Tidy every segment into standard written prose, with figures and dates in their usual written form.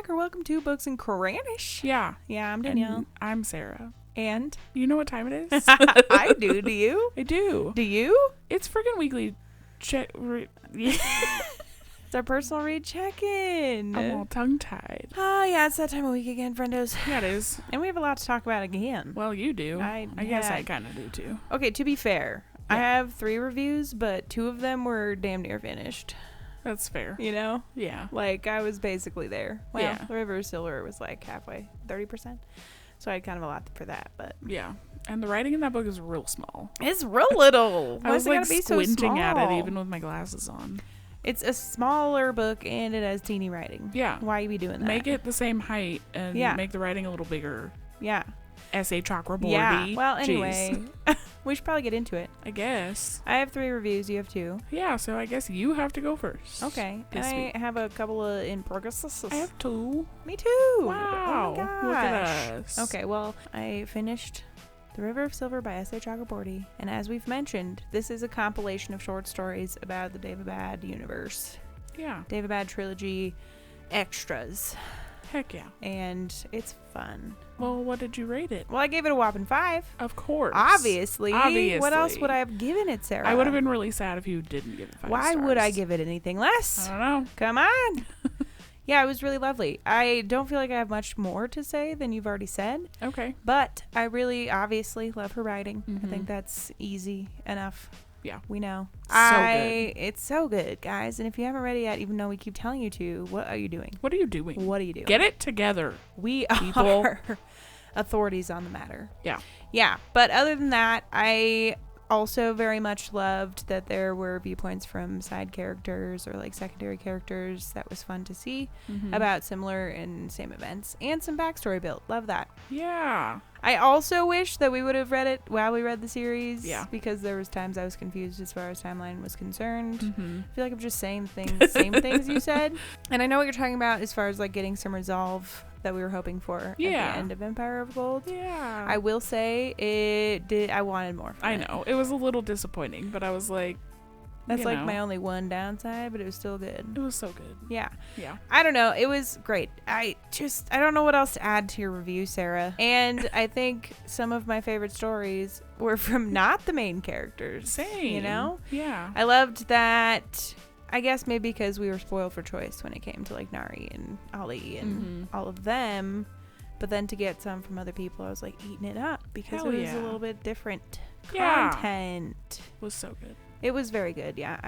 back, or welcome to Books and Cranish. Yeah. Yeah, I'm Danielle. And I'm Sarah. And? You know what time it is? I do. Do you? I do. Do you? It's freaking weekly check. It's our personal read check-in. I'm all tongue-tied. Oh, yeah, it's that time of week again, friendos. Yeah, it is. And we have a lot to talk about again. Well, you do. I guess I kind of do, too. Okay, to be fair, I have 3 reviews, but 2 of them were damn near finished. That's fair. You know? Yeah. Like, I was basically there. Well, Yeah. The River of Silver was like halfway, 30%. So I had kind of a lot for that, but... Yeah. And the writing in that book is real small. It's real little. I was like squinting so at it even with my glasses on. It's a smaller book and it has teeny writing. Yeah. Why you be doing that? Make it the same height and make the writing a little bigger. Yeah. S.A. Chakraborty. Yeah. Well, anyway, we should probably get into it. I guess. I have 3 reviews. You have 2. Yeah, so I guess you have to go first. Okay. And I have a couple of in progress. I have 2. Me too. Wow. Oh my gosh. Look at us. Okay, well, I finished The River of Silver by S.A. Chakraborty. And as we've mentioned, this is a compilation of short stories about the Daevabad universe. Yeah. Daevabad trilogy extras. Heck yeah. And it's fun. Well, what did you rate it? Well, I gave it a whopping 5. Of course. Obviously. What else would I have given it, Sarah? I would have been really sad if you didn't give it 5 Why stars. would I give it anything less? I don't know. Come on. Yeah, it was really lovely. I don't feel like I have much more to say than you've already said. Okay. But I really obviously love her writing. I think that's easy enough. Yeah. We know. Good. It's so good, guys. And if you haven't read it yet, even though we keep telling you to, what are you doing? What are you doing? What are you doing? Get it together. We people. are authorities on the matter. Yeah. Yeah. But other than that, I also very much loved that there were viewpoints from side characters or like secondary characters. That was fun to see about similar and same events, and some backstory built. Love that. Yeah. I also wish that we would have read it while we read the series. Yeah. Because there was times I was confused as far as timeline was concerned. I feel like I'm just saying same things you said. And I know what you're talking about as far as like getting some resolve that we were hoping for at the end of Empire of Gold. Yeah. I will say I wanted more from I it. know. It was a little disappointing, but I was like, that's like my only one downside, but it was still good. It was so good. Yeah. Yeah. I don't know. It was great. I don't know what else to add to your review, Sarah. And I think some of my favorite stories were from not the main characters. Same. You know? Yeah. I loved that. I guess maybe because we were spoiled for choice when it came to like Nari and Ali and all of them. But then to get some from other people, I was like eating it up because it was a little bit different content. It was so good. It was very good, yeah.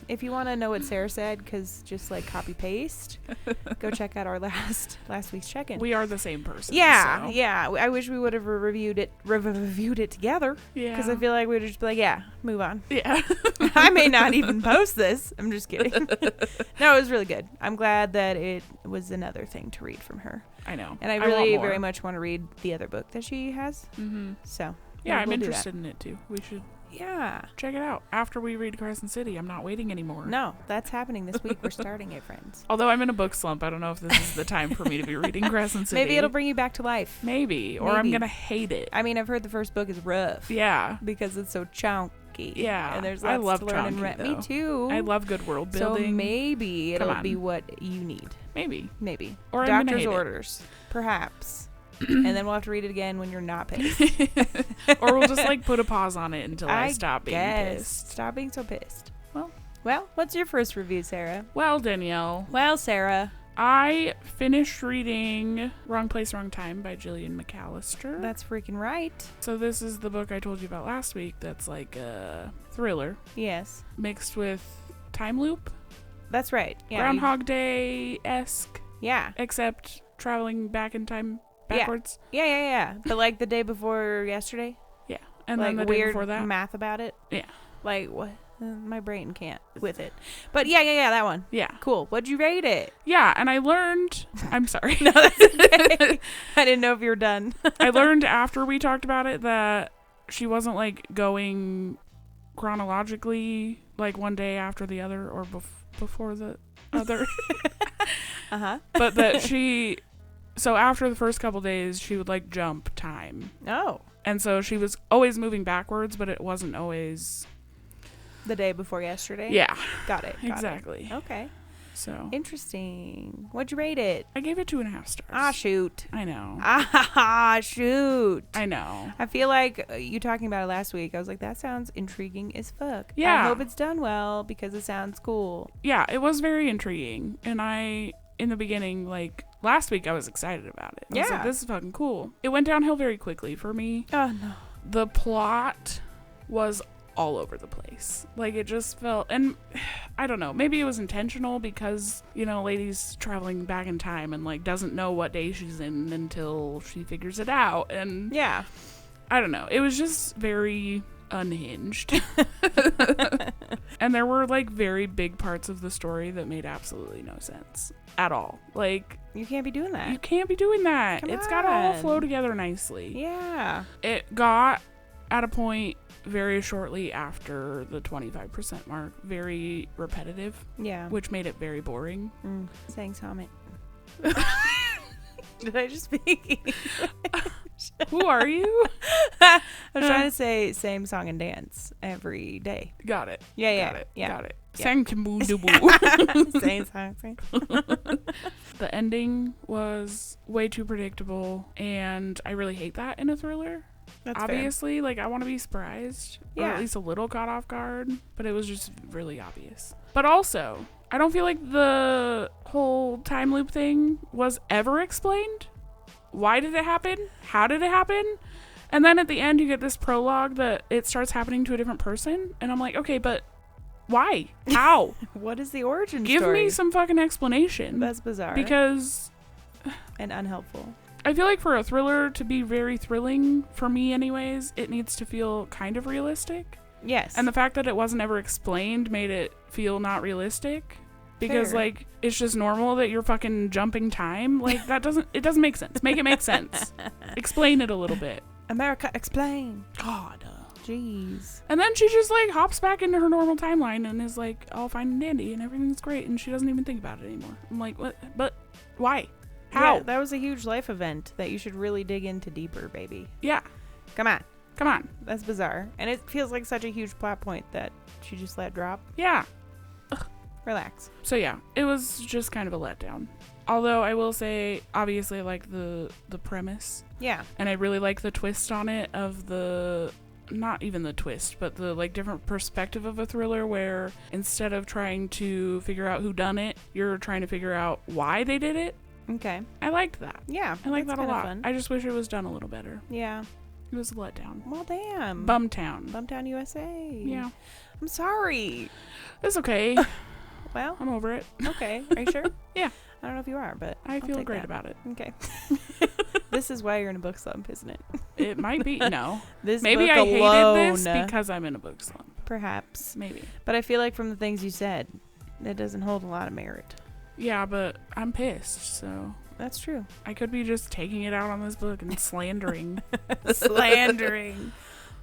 If you want to know what Sarah said, because just like copy paste, go check out our last week's check-in. We are the same person. Yeah, so. yeah. I wish we would have reviewed it together. Yeah. Because I feel like we would just be like, yeah, move on. Yeah. I may not even post this. I'm just kidding. No, it was really good. I'm glad that it was another thing to read from her. I know. And I really very much want to read the other book that she has. So yeah, I'm we'll interested in it too. We should. Yeah. Check it out. After we read Crescent City, I'm not waiting anymore. No, that's happening this week. We're starting it, friends. Although I'm in a book slump, I don't know if this is the time for me to be reading Crescent City. Maybe it'll bring you back to life. Maybe. Or I'm going to hate it. I mean, I've heard the first book is rough. Yeah. Because it's so chunky. Yeah. And there's lots to learn and read. Me too. I love good world building. So maybe it'll be what you need. Maybe. Or doctor's orders. Perhaps. And then we'll have to read it again when you're not pissed. Or we'll just like put a pause on it until I stop being pissed. Stop being so pissed. Well, what's your first review, Sarah? Well, Danielle. Well, Sarah. I finished reading Wrong Place, Wrong Time by Gillian McAllister. That's freaking right. So this is the book I told you about last week that's like a thriller. Yes. Mixed with time loop. That's right. Yeah, Groundhog Day-esque. Yeah. Except traveling back in time backwards. Yeah. But like the day before yesterday? Yeah. And like then the weird day before that. math about it? Yeah. Like what? My brain can't with it. But yeah, that one. Yeah. Cool. What'd you rate it? Yeah, and I learned... I'm sorry. No, that's okay. I didn't know if you were done. I learned after we talked about it that she wasn't like going chronologically like one day after the other or before the other. But that she... So after the first couple days, she would like jump time. Oh. And so she was always moving backwards, but it wasn't always... The day before yesterday? Yeah. Got it. Exactly. Okay. So interesting. What'd you rate it? I gave it 2.5 stars. Ah, shoot. I know. Ah, shoot. I know. I feel like you talking about it last week. I was like, that sounds intriguing as fuck. Yeah. I hope it's done well because it sounds cool. Yeah, it was very intriguing. And in the beginning, like, last week I was excited about it. I was like, this is fucking cool. It went downhill very quickly for me. Oh, no. The plot was all over the place. Like, it just felt, and I don't know, maybe it was intentional because, you know, lady's traveling back in time and, like, doesn't know what day she's in until she figures it out. And yeah, I don't know. It was just very unhinged. And there were, like, very big parts of the story that made absolutely no sense at all. Like, you can't be doing that. You can't be doing that. Come It's on. got to all flow together nicely. Yeah. It got at a point very shortly after the 25% mark, very repetitive. Yeah. Which made it very boring. Saying Summit. Did I just speak? Who are you? I was trying to say same song and dance every day. Got it. Yeah. Got it. Yeah. Sang Kimbu. Same song. The ending was way too predictable, and I really hate that in a thriller. That's obviously fair. Like, I want to be surprised, or yeah, at least a little caught off guard, but it was just really obvious. But also, I don't feel like the whole time loop thing was ever explained. Why did it happen? How did it happen? And then at the end, you get this prologue that it starts happening to a different person, and I'm like, okay, but why? How? What is the origin Give story? me some fucking explanation. That's bizarre. Because... and unhelpful. I feel like for a thriller to be very thrilling, for me anyways, it needs to feel kind of realistic. Yes. And the fact that it wasn't ever explained made it feel not realistic. Because, like, it's just normal that you're fucking jumping time. Like, it doesn't make sense. Make it make sense. Explain it a little bit. America, explain. God. Jeez. And then she just, like, hops back into her normal timeline and is like, all fine and dandy and everything's great. And she doesn't even think about it anymore. I'm like, what? But why? How? Yeah, that was a huge life event that you should really dig into deeper, baby. Yeah. Come on. That's bizarre. And it feels like such a huge plot point that she just let drop. Yeah. Ugh. Relax. So yeah, it was just kind of a letdown. Although I will say, obviously, I like the premise. Yeah. And I really like the twist on it of the... Not even the twist, but the, like, different perspective of a thriller where instead of trying to figure out who done it, you're trying to figure out why they did it. Okay. I liked that. Yeah. I like that a lot. Fun. I just wish it was done a little better. Yeah. It was a letdown. Well, damn. Bumtown, USA. Yeah. I'm sorry. It's okay. Well, I'm over it. Okay. Are you sure? Yeah. I don't know if you are, but I feel great about it. Okay. This is why you're in a book slump, isn't it? It might be. No. This maybe book I alone, hated this because I'm in a book slump. Perhaps. Maybe. But I feel like from the things you said, it doesn't hold a lot of merit. Yeah, but I'm pissed, so... That's true. I could be just taking it out on this book and slandering.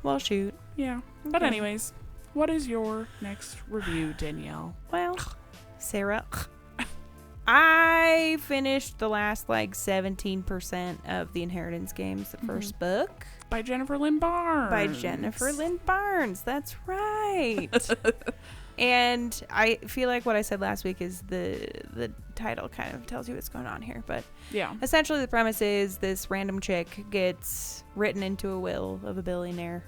Well, shoot. Yeah. Okay. But anyways, what is your next review, Danielle? Well, Sarah, I finished the last, 17% of the Inheritance games, the first book. By Jennifer Lynn Barnes. That's right. And I feel like what I said last week is the title kind of tells you what's going on here. But yeah, essentially the premise is this random chick gets written into a will of a billionaire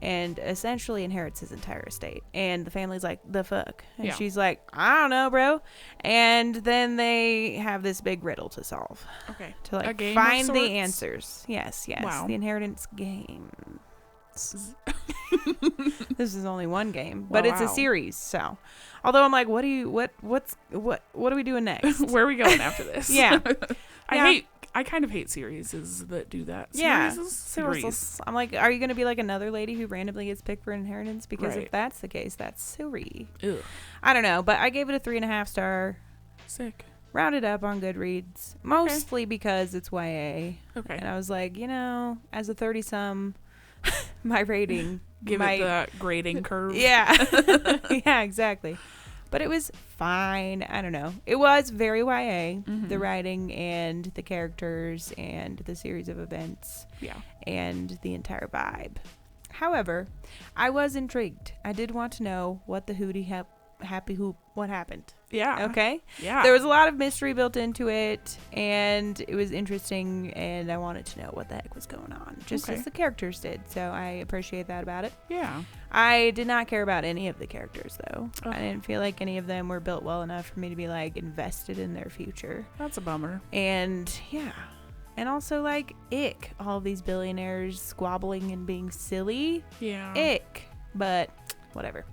and essentially inherits his entire estate. And the family's like, the fuck? And she's like, I don't know, bro. And then they have this big riddle to solve. Okay. To find the answers. Yes. Wow. The Inheritance game. This is only one game, but it's a series. So, although I'm like, what are we doing next? Where are we going after this? Yeah. I kind of hate series that do that. Series. I'm like, are you going to be like another lady who randomly gets picked for Inheritance? Because if that's the case, that's silly. Ew. I don't know, but I gave it a 3.5 star. Sick. Rounded up on Goodreads, mostly because it's YA. Okay. And I was like, as a 30-some, my rating give it that grading curve. Yeah. Yeah, exactly. But it was fine. I don't know. It was very YA, the writing and the characters and the series of events. Yeah. And the entire vibe. However, I was intrigued. I did want to know what the hootie happy what happened. Yeah. Okay? Yeah. There was a lot of mystery built into it, and it was interesting, and I wanted to know what the heck was going on, just as the characters did. So I appreciate that about it. Yeah. I did not care about any of the characters, though. I didn't feel like any of them were built well enough for me to be, like, invested in their future. That's a bummer. And, yeah. And also, like, ick. All of these billionaires squabbling and being silly. Yeah. Ick. But, whatever.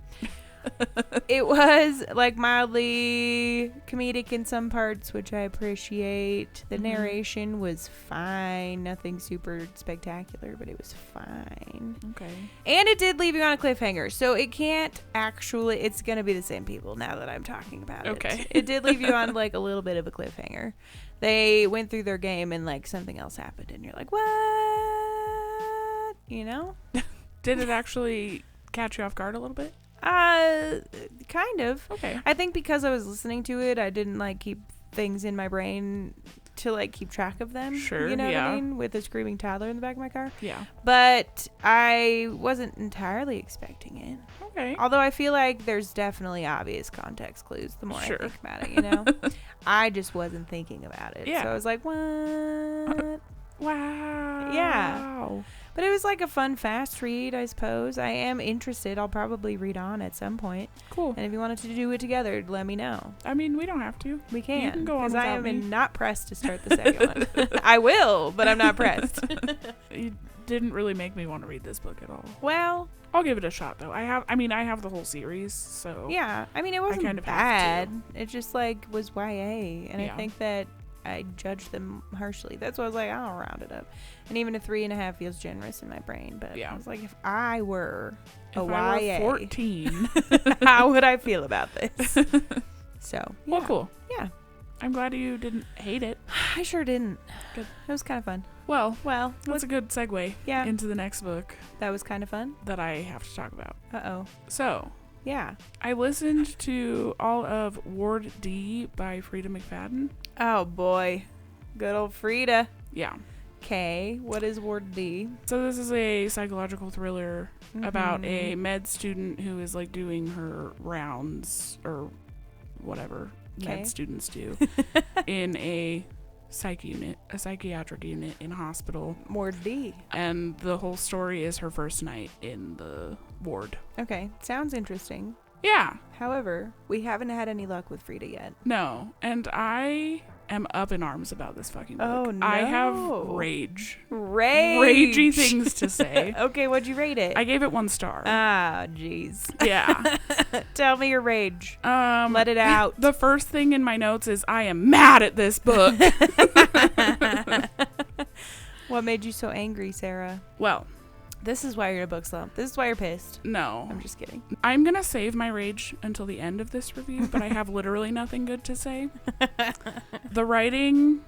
It was, like, mildly comedic in some parts, which I appreciate. The narration was fine. Nothing super spectacular, but it was fine. Okay. And it did leave you on a cliffhanger, so it can't actually... It's going to be the same people now that I'm talking about it. Okay. It did leave you on, like, a little bit of a cliffhanger. They went through their game and, like, something else happened, and you're like, what? You know? Did it actually catch you off guard a little bit? Kind of. Okay. I think because I was listening to it, I didn't like keep things in my brain to like keep track of them. Sure. You know what I mean? With a screaming toddler in the back of my car. Yeah. But I wasn't entirely expecting it. Okay. Although I feel like there's definitely obvious context clues the more I think about it, you know? I just wasn't thinking about it. Yeah. So I was like, what? Wow. Yeah. But it was like a fun, fast read, I suppose. I am interested. I'll probably read on at some point. Cool. And if you wanted to do it together, let me know. I mean, we don't have to. We can. You can go on because I without me. am not pressed to start the second one. I will, but I'm not pressed. You didn't really make me want to read this book at all. Well, I'll give it a shot, though. I have the whole series, so... Yeah. I mean, it wasn't kind of bad. It just, like, was YA. And Yeah. I think that I judged them harshly. That's why I was like, I'll round it up. And even a 3.5 feels generous in my brain. But Yeah. I was like, if I were if YA, I were 14... how would I feel about this? So, yeah. Well, cool. Yeah. I'm glad you didn't hate it. I sure didn't. Good. It was kind of fun. Well, Well, that's a good segue yeah, into the next book that was kind of fun. that I have to talk about. Uh-oh. So, Yeah. I listened to all of Ward D by Freida McFadden. Oh, boy. Good old Freida. Yeah. Okay. What is Ward D? So this is a psychological thriller about a med student who is like doing her rounds or whatever med students do in a psychiatric unit in a hospital. Ward D. And the whole story is her first night in the ward. Okay. Sounds interesting. Yeah. However, we haven't had any luck with Freida yet. No. And I am up in arms about this fucking book. Oh, no. I have rage. Rage. Ragey things to say. Okay, what'd you rate it? I gave it 1 star. Ah, jeez. Yeah. Tell me your rage. Let Let it out. The first thing in my notes is I am mad at this book. What made you so angry, Sarah? Well, This is why you're in a book slump. This is why you're pissed. no. I'm just kidding. I'm going to save my rage until the end of this review, but I have literally nothing good to say. The writing,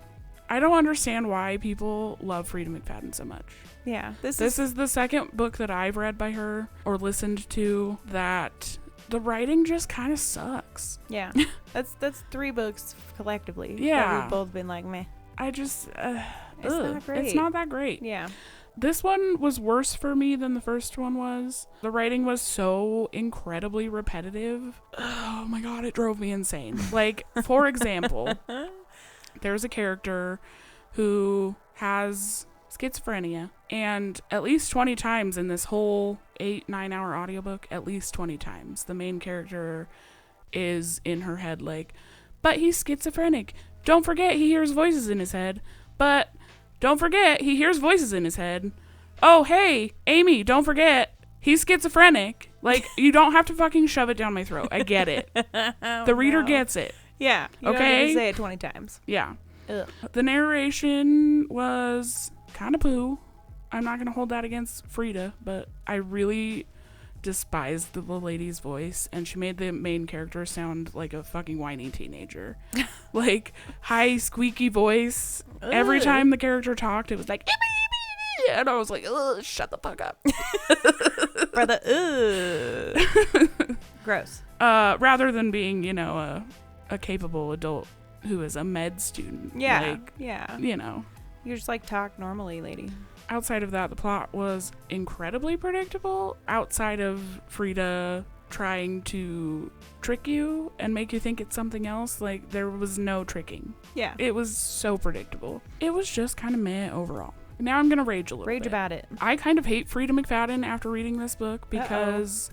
I don't understand why people love Freida McFadden so much. Yeah. This is the second book that I've read by her or listened to that the writing just kind of sucks. Yeah. That's 3 books collectively. Yeah. That we've both been like, meh. I just... It's not great. It's not that great. Yeah. This one was worse for me than the first one was. The writing was so incredibly repetitive. Oh my god, it drove me insane. Like, for example, there's a character who has schizophrenia, and at least 20 times in this whole 8-9 hour audiobook, at least 20 times, the main character is in her head like, but he's schizophrenic. Don't forget he hears voices in his head. But don't forget, he hears voices in his head. Oh, hey, Amy, don't forget, he's schizophrenic. Like, you don't have to fucking shove it down my throat. I get it. The reader gets it. Yeah. You don't Okay? need to say it 20 times. Yeah. Ugh. The narration was kind of poo. I'm not going to hold that against Freida, but I really despised the lady's voice, and she made the main character sound like a fucking whiny teenager. Like, high, squeaky voice. Ugh. Every time the character talked, it was like, and I was like, ugh, shut the fuck up. Brother, gross. Rather than being, you know, a capable adult who is a med student. Yeah. Like, Yeah. you know. You just like talk normally, lady. Outside of that, the plot was incredibly predictable. Outside of Freida trying to trick you and make you think it's something else. Like, there was no tricking. Yeah. It was so predictable. It was just kind of meh overall. Now I'm going to rage a little bit. Rage about it. I kind of hate Freida McFadden after reading this book because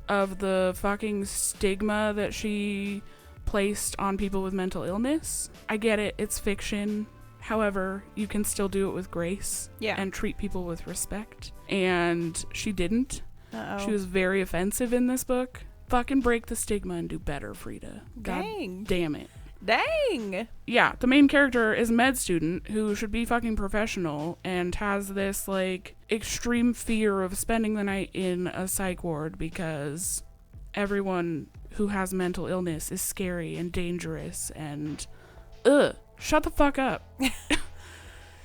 of the fucking stigma that she placed on people with mental illness. I get it. It's fiction. However, you can still do it with grace and treat people with respect. And she didn't. She was very offensive in this book. Fucking break the stigma and do better, Freida. Dang. God damn it. Dang. Yeah, the main character is a med student who should be fucking professional and has this, like, extreme fear of spending the night in a psych ward because everyone who has mental illness is scary and dangerous and, shut the fuck up.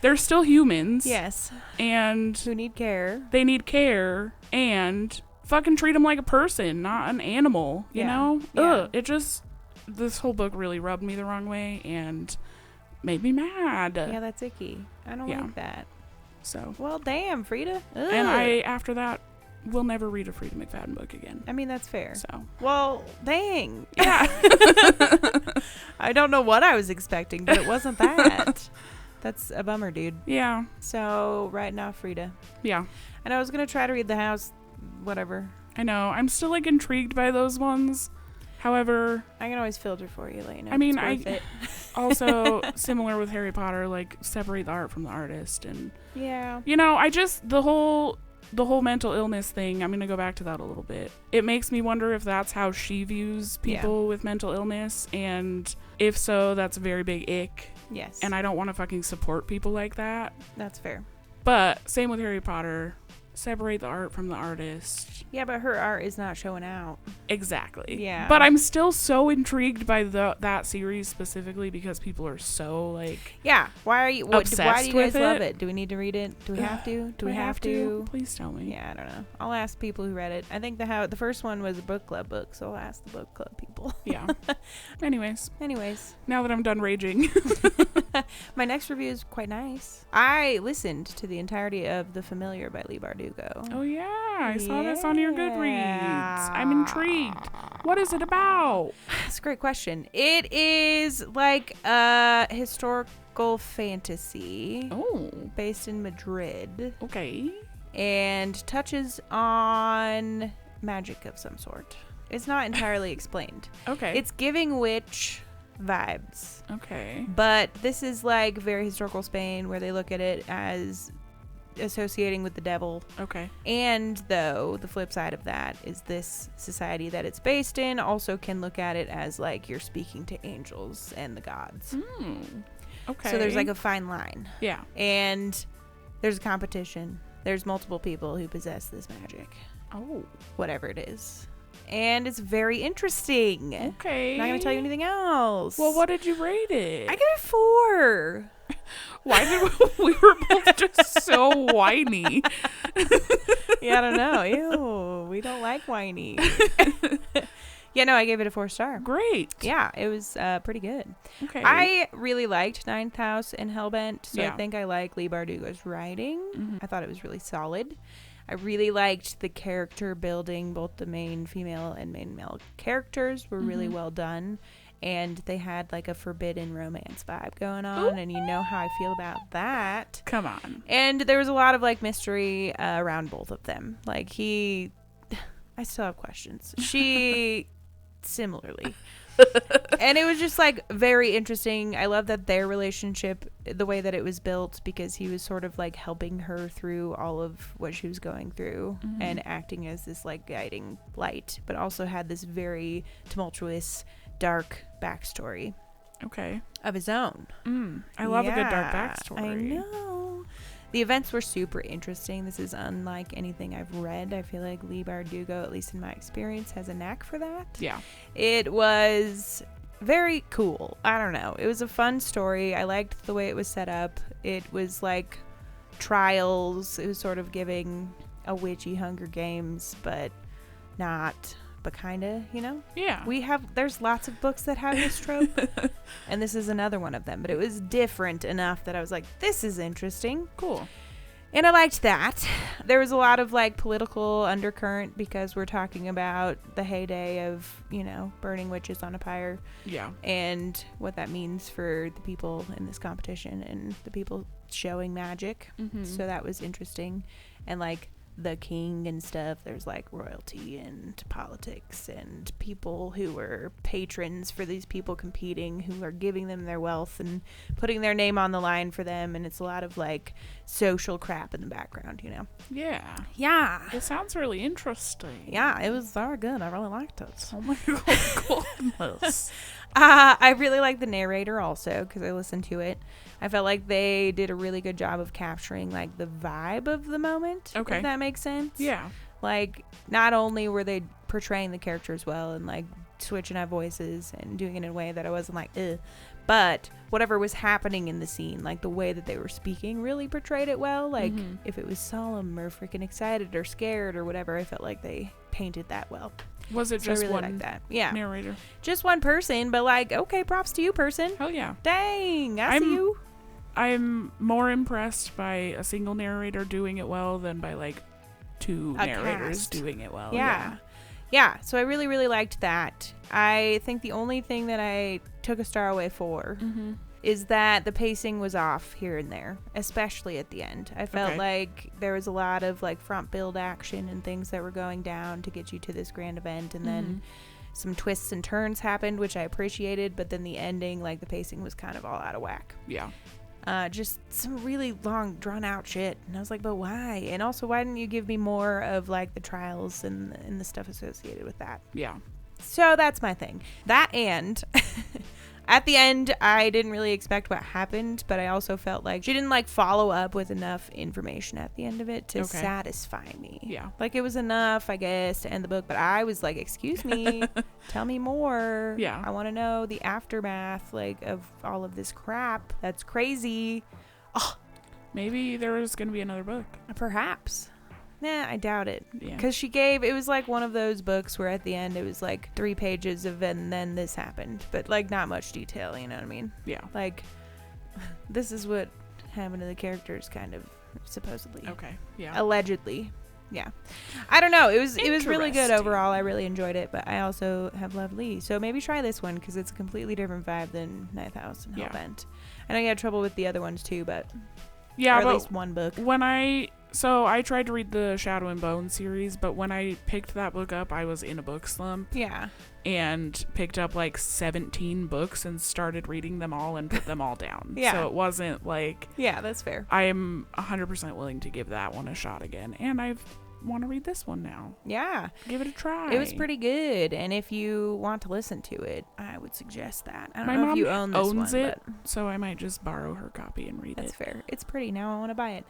They're still humans. Yes. And who need care. They need care and fucking treat them like a person, not an animal, you know? Yeah. It just, this whole book really rubbed me the wrong way and made me mad. Yeah, that's icky. I don't like that. So. Well, damn, Freida. Ugh. And I, after that, will never read a Freida McFadden book again. I mean, that's fair. So. Well, dang. Yeah. I don't know what I was expecting, but it wasn't that. That's a bummer, dude. Yeah. So, right now, Freida. Yeah. And I was going to try to read The House, whatever. I know. I'm still, like, intrigued by those ones. However, I can always filter for you, let you know. I mean, also similar with Harry Potter, like, separate the art from the artist. And, you know, I just, the whole mental illness thing, I'm going to go back to that a little bit. It makes me wonder if that's how she views people with mental illness. And if so, that's a very big ick. Yes. And I don't want to fucking support people like that. That's fair. But same with Harry Potter. Separate the art from the artist. Yeah, but her art is not showing out. Exactly. Yeah. But I'm still so intrigued by that series specifically because people are so, like, yeah. Why are you? Obsessed why do you guys with love it? it? Do we need to read it? Do we have to? Do we have to? Please tell me. Yeah, I don't know. I'll ask people who read it. I think the first one was a book club book, so I'll ask the book club people. Yeah. Anyways, now that I'm done raging, my next review is quite nice. I listened to the entirety of The Familiar by Leigh Bardugo. Oh yeah, I saw this on your Goodreads. I'm intrigued. What is it about? That's a great question. It is like a historical fantasy based in Madrid. Okay. And touches on magic of some sort. It's not entirely explained. Okay. It's giving witch vibes. Okay. But this is like very historical Spain where they look at it as associating with the devil. Okay. And though the flip side of that is this society that it's based in also can look at it as like you're speaking to angels and the gods. Okay. So there's like a fine line. Yeah. And there's a competition. There's multiple people who possess this magic. Oh. Whatever it is. And it's very interesting. Okay. I'm not going to tell you anything else. Well, what did you rate it? I give it 4. Why did we were both just so whiny? Yeah, I don't know. Ew, we don't like whiny. Yeah, no, I gave it a 4-star. Great. Yeah, it was pretty good. Okay. I really liked Ninth House and Hellbent, so Yeah. I think I like Leigh Bardugo's writing. Mm-hmm. I thought it was really solid. I really liked the character building. Both the main female and main male characters were really well done. And they had like a forbidden romance vibe going on. Ooh. And you know how I feel about that. Come on. And there was a lot of like mystery around both of them. Like I still have questions. She similarly. And it was just like very interesting. I love that their relationship, the way that it was built, because he was sort of like helping her through all of what she was going through and acting as this like guiding light, but also had this very tumultuous, dark backstory. Okay. Of his own. I love a good dark backstory. I know. The events were super interesting. This is unlike anything I've read. I feel like Leigh Bardugo, at least in my experience, has a knack for that. Yeah. It was very cool. I don't know. It was a fun story. I liked the way it was set up. It was like trials. It was sort of giving a witchy Hunger Games, but not, but kind of, you know? Yeah. There's lots of books that have this trope, and this is another one of them, but it was different enough that I was like, this is interesting. Cool. And I liked that. There was a lot of like political undercurrent because we're talking about the heyday of, burning witches on a pyre. Yeah. And what that means for the people in this competition and the people showing magic. Mm-hmm. So that was interesting. And like the king and stuff, there's like royalty and politics and people who were patrons for these people competing, who are giving them their wealth and putting their name on the line for them. And it's a lot of like social crap in the background, Yeah. It sounds really interesting. Yeah, it was very good. I really liked it. Oh my goodness. I really like the narrator also because I listened to it. I felt like they did a really good job of capturing like the vibe of the moment. Okay. If that makes sense. Yeah. Like not only were they portraying the characters well and like switching out voices and doing it in a way that I wasn't like, ugh, but whatever was happening in the scene, like the way that they were speaking really portrayed it well. Like if it was solemn or freaking excited or scared or whatever, I felt like they painted that well. Was it So just I really one like that. Yeah. narrator? Just one person, but like, okay, props to you, person. Hell yeah. Dang, I see you. I'm more impressed by a single narrator doing it well than by like two narrators cast. doing it well. Yeah. So I really, really liked that. I think the only thing that I took a star away for is that the pacing was off here and there, especially at the end. I felt like there was a lot of like front build action and things that were going down to get you to this grand event, and then some twists and turns happened, which I appreciated, but then the ending, like the pacing was kind of all out of whack. Yeah. Just some really long, drawn-out shit. And I was like, but why? And also, why didn't you give me more of, like, the trials and the stuff associated with that? Yeah. So that's my thing. That and... At the end, I didn't really expect what happened, but I also felt like she didn't, like, follow up with enough information at the end of it to satisfy me. Yeah. Like, it was enough, I guess, to end the book, but I was like, excuse me, tell me more. Yeah. I want to know the aftermath, like, of all of this crap. That's crazy. Oh. Maybe there is going to be another book. Perhaps. Nah, I doubt it. Yeah. Because it was like one of those books where at the end it was like 3 pages of and then this happened. But like not much detail, you know what I mean? Yeah. Like, this is what happened to the characters kind of, supposedly. Okay. Yeah. Allegedly. Yeah. I don't know. It was really good overall. I really enjoyed it. But I also have loved Leigh. So maybe try this one because it's a completely different vibe than Ninth House and Hellbent. I know you had trouble with the other ones too, but... Yeah, or at least one book. So I tried to read the Shadow and Bone series, but when I picked that book up, I was in a book slump. Yeah. And picked up like 17 books and started reading them all and put them all down. Yeah. So it wasn't like... Yeah, that's fair. I am 100% willing to give that one a shot again. And I want to read this one now. Yeah. Give it a try. It was pretty good. And if you want to listen to it, I would suggest that. I don't My know mom if you own this owns one, it, but so I might just borrow her copy and read that's it. fair. It's pretty. Now I want to buy it.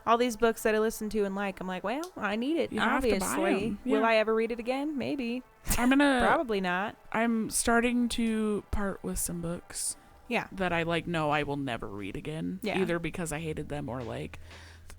All these books that I listen to and like, I'm like, well, I need it. You have to buy obviously. 'em. Yeah. Will I ever read it again? Maybe. Probably not. I'm starting to part with some books. Yeah. That I know I will never read again. Yeah. Either because I hated them or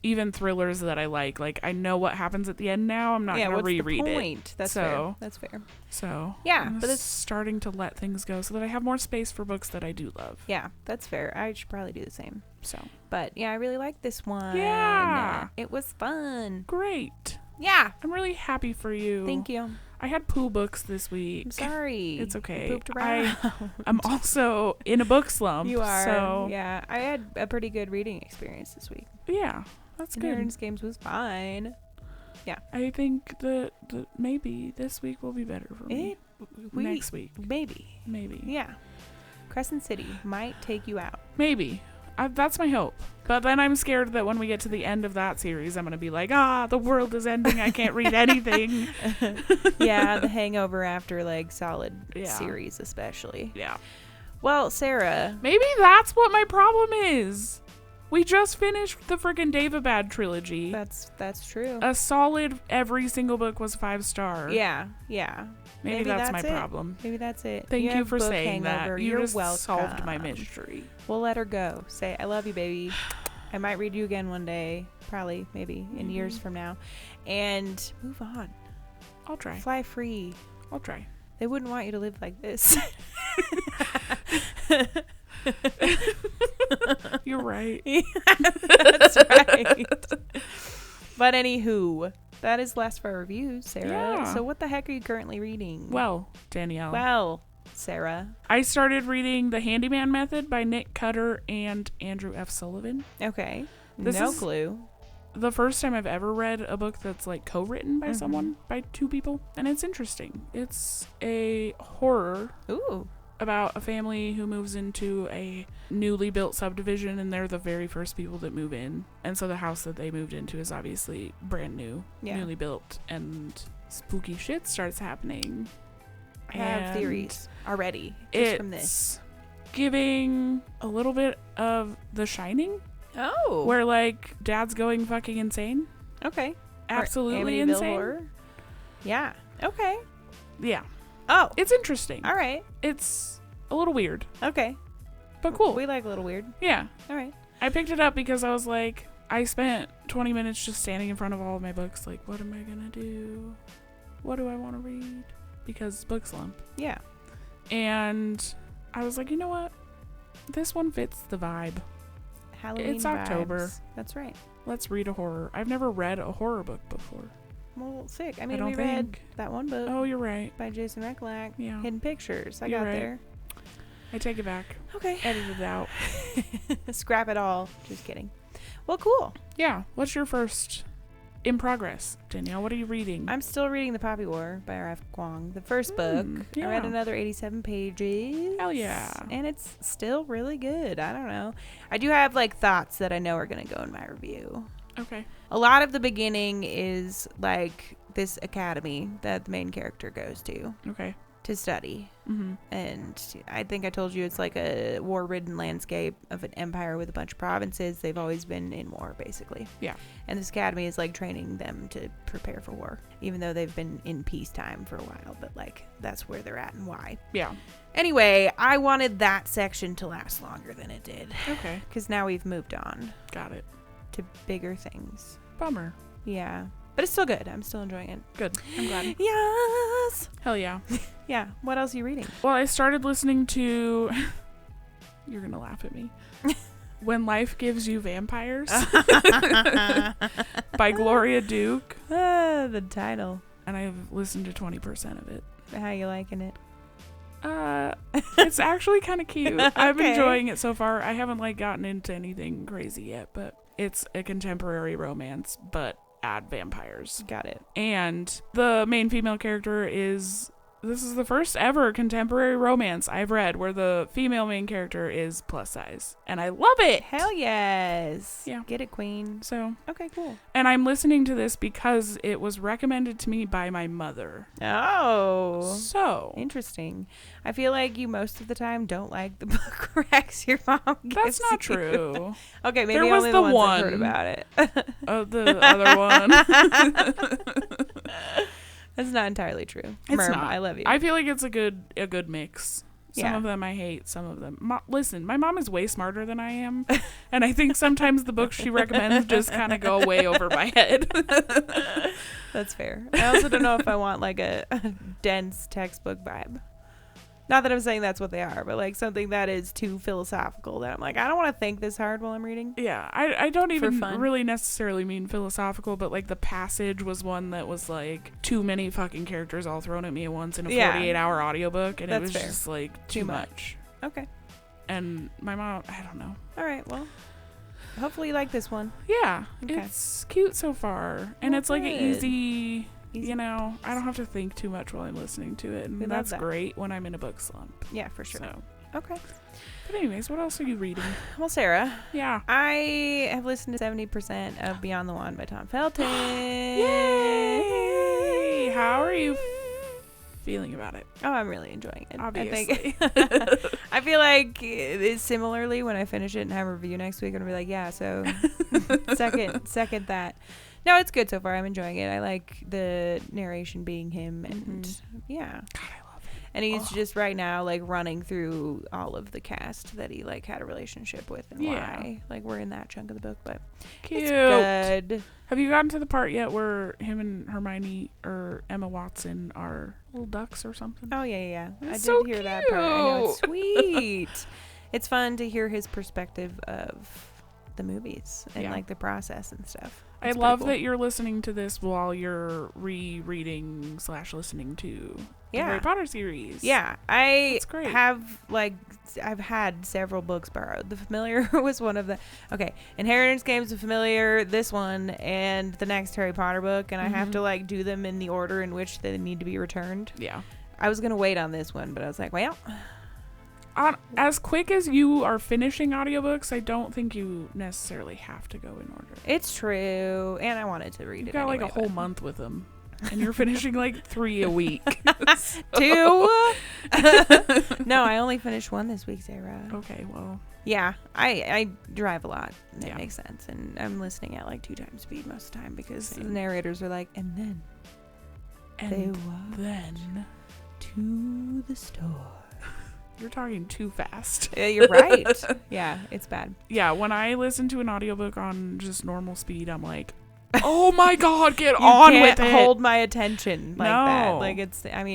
even thrillers that I like I know what happens at the end now. I'm not going to reread the point? it. That's fair. That's fair. So yeah, I'm but it's starting to let things go so that I have more space for books that I do love. Yeah, that's fair. I should probably do the same. So, but yeah, I really liked this one. Yeah, it was fun. Great. Yeah, I'm really happy for you. Thank you. I had poo books this week. I'm sorry. It's okay. You pooped around. I'm also in a book slump. You are. So yeah, I had a pretty good reading experience this week. Yeah, that's good. Endurance Games was fine. Yeah. I think that maybe this week will be better for me. Next week. Maybe. Yeah. Crescent City might take you out. Maybe. That's my hope. But then I'm scared that when we get to the end of that series, I'm going to be like, the world is ending. I can't read anything. Yeah, the hangover after solid series especially. Yeah. Well, Sarah. Maybe that's what my problem is. We just finished the friggin' Daevabad trilogy. That's true. A solid every single book was 5-star. Yeah. Maybe that's my problem. Maybe that's it. Thank you for saying hangover. that. You You're just welcome. solved my mystery. We'll let her go. Say, I love you, baby. I might read you again one day. Probably, maybe, in years from now. And move on. I'll try. Fly free. I'll try. They wouldn't want you to live like this. You're right. That's right. But anywho, that is last for our reviews, Sarah. Yeah. So what the heck are you currently reading? Well, Danielle. Well, Sarah. I started reading The Handyman Method by Nick Cutter and Andrew F. Sullivan. Okay. This no is clue. The first time I've ever read a book that's like co-written by someone, by two people, and it's interesting. It's a horror. Ooh. About a family who moves into a newly built subdivision, and they're the very first people that move in. And so the house that they moved into is obviously brand new, newly built, and spooky shit starts happening. I have theories already just from this. Giving a little bit of The Shining. Oh. Where, like, dad's going fucking insane. Okay. Absolutely insane. Horror. Yeah. Okay. Yeah. Oh. It's interesting. All right. It's a little weird. Okay. But cool. We like a little weird. Yeah. All right. I picked it up because I was like, I spent 20 minutes just standing in front of all of my books. Like, what am I going to do? What do I want to read? Because book slump. Yeah. And I was like, you know what? This one fits the vibe. Halloween It's vibes. October. That's right. Let's read a horror. I've never read a horror book before. Well, sick. I mean, don't we read that one book. Oh, you're right. By Jason Recklack. Yeah. Hidden Pictures. I You're got right. there. I take it back. Okay. Edit it out. Scrap it all. Just kidding. Well, cool. Yeah. What's your first in progress, Danielle? What are you reading? I'm still reading The Poppy War by R.F. Kuang. The first book. Yeah. I read another 87 pages. Hell yeah. And it's still really good. I don't know. I do have like thoughts that I know are going to go in my review. Okay. A lot of the beginning is like this academy that the main character goes to. Okay. To study. Mm-hmm. And I think I told you it's like a war-ridden landscape of an empire with a bunch of provinces. They've always been in war, basically. Yeah. And this academy is like training them to prepare for war, even though they've been in peacetime for a while. But like that's where they're at and why. Yeah. Anyway, I wanted that section to last longer than it did. Okay. Because now we've moved on. Got it. To bigger things. Bummer. Yeah. But it's still good. I'm still enjoying it. Good. I'm glad. Yes. Hell yeah. Yeah. What else are you reading? Well, I started listening to... You're going to laugh at me. When Life Gives You Vampires by Gloria Duke. The title. And I've listened to 20% of it. How you liking it? It's actually kind of cute. I'm Okay. enjoying it so far. I haven't like gotten into anything crazy yet, but it's a contemporary romance, but add vampires. Got it. And the main female character this is the first ever contemporary romance I've read where the female main character is plus size. And I love it. Hell yes. Yeah. Get it, queen. So, Okay, cool. and I'm listening to this because it was recommended to me by my mother. Oh. So, Interesting. I feel like you most of the time don't like the book racks your mom gives that's not you. true. Okay, maybe There was only the the ones I've heard one. about it. The other one. That's not entirely true. It's Merm, not. I love you. I feel like it's a good mix. Some Yeah. of them I hate, some of them. Listen, my mom is way smarter than I am, and I think sometimes the books she recommends just kind of go way over my head. That's fair. I also don't know if I want like a dense textbook vibe. Not that I'm saying that's what they are, but like something that is too philosophical that I'm like, I don't want to think this hard while I'm reading. Yeah, I don't even fun. really necessarily mean philosophical, but like The Passage was one that was like too many fucking characters all thrown at me at once in a 48-hour audiobook, and That's it was fair. just like too much. Okay. And my mom, I don't know. All right. Well, hopefully you like this one. Yeah, Okay. it's cute so far, and Well, it's like an good. easy. You know, I don't have to think too much while I'm listening to it, and We love that's that. great when I'm in a book slump. Yeah, for sure. So, Okay. but anyways, what else are you reading? Well, Sarah, Yeah. I have listened to 70% of Beyond the Wand by Tom Felton. Yay! How are you feeling about it? Oh, I'm really enjoying it. Obviously. I think I feel like it's similarly when I finish it and have a review next week, I'm gonna be like, yeah, so second that. No, it's good so far. I'm enjoying it. I like the narration being him, and yeah. God, I love it. And he's just right now like running through all of the cast that he like had a relationship with and why. Like we're in that chunk of the book, but Cute. it's good. Have you gotten to the part yet where him and Hermione or Emma Watson are little ducks or something? Oh yeah. I did so hear that part. I know, it's cute. sweet. It's fun to hear his perspective of the movies and like the process and stuff. I love that you're listening to this while you're rereading / listening to the Harry Potter series. Yeah, I great. I've had several books borrowed. The Familiar was one of the. Okay, Inheritance Games, The Familiar, this one, and the next Harry Potter book, and I have to like do them in the order in which they need to be returned. Yeah. I was gonna wait on this one, but I was like, well. As quick as you are finishing audiobooks, I don't think you necessarily have to go in order. It's true, and I wanted to read You've it. Got anyway, like a whole month with them, and you're finishing like 3 a week. 2? No, I only finished 1 this week, Sarah. Okay, well. Yeah, I drive a lot. That makes sense, and I'm listening at like 2 times speed most of the time because the narrators are like, and then they walked to the store. You're talking too fast. You're right. Yeah, it's bad. Yeah, when I listen to an audiobook on just normal speed, I'm like, oh my God, get on with it. You can't hold my attention like that. No. Like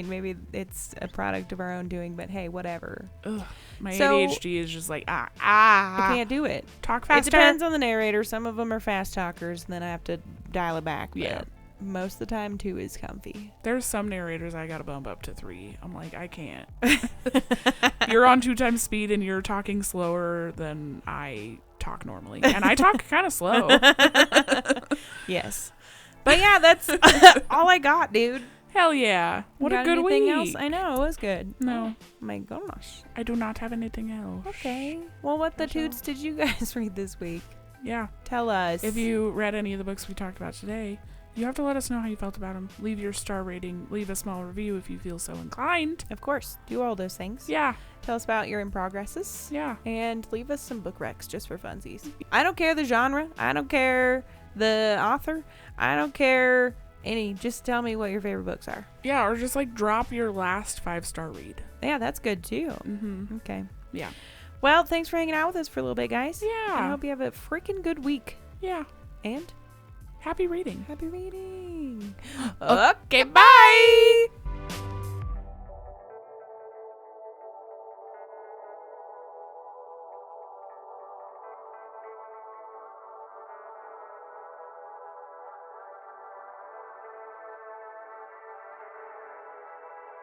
maybe it's a product of our own doing, but hey, whatever. Ugh, my ADHD is just like, I can't do it. Talk faster. It depends on the narrator. Some of them are fast talkers, and then I have to dial it back. Yeah. Most of the time 2 is comfy. There's some narrators I gotta bump up to 3. I'm like, I can't. You're on 2 times speed and you're talking slower than I talk normally, and I talk kind of slow. Yes, but yeah, that's all I got, dude. Hell yeah! What a good week. Else? I know, it was good. No, oh my gosh, I do not have anything else. Okay, well, what the toots did you guys read this week? Yeah, tell us. If you read any of the books we talked about today, you have to let us know how you felt about them. Leave your star rating. Leave a small review if you feel so inclined. Of course. Do all those things. Yeah. Tell us about your in-progresses. Yeah. And leave us some book recs just for funsies. I don't care the genre. I don't care the author. I don't care any. Just tell me what your favorite books are. Yeah, or just like drop your last 5-star read. Yeah, that's good too. Mm-hmm. Okay. Yeah. Well, thanks for hanging out with us for a little bit, guys. Yeah. I hope you have a freaking good week. Yeah. And happy reading. Happy reading. Okay, bye.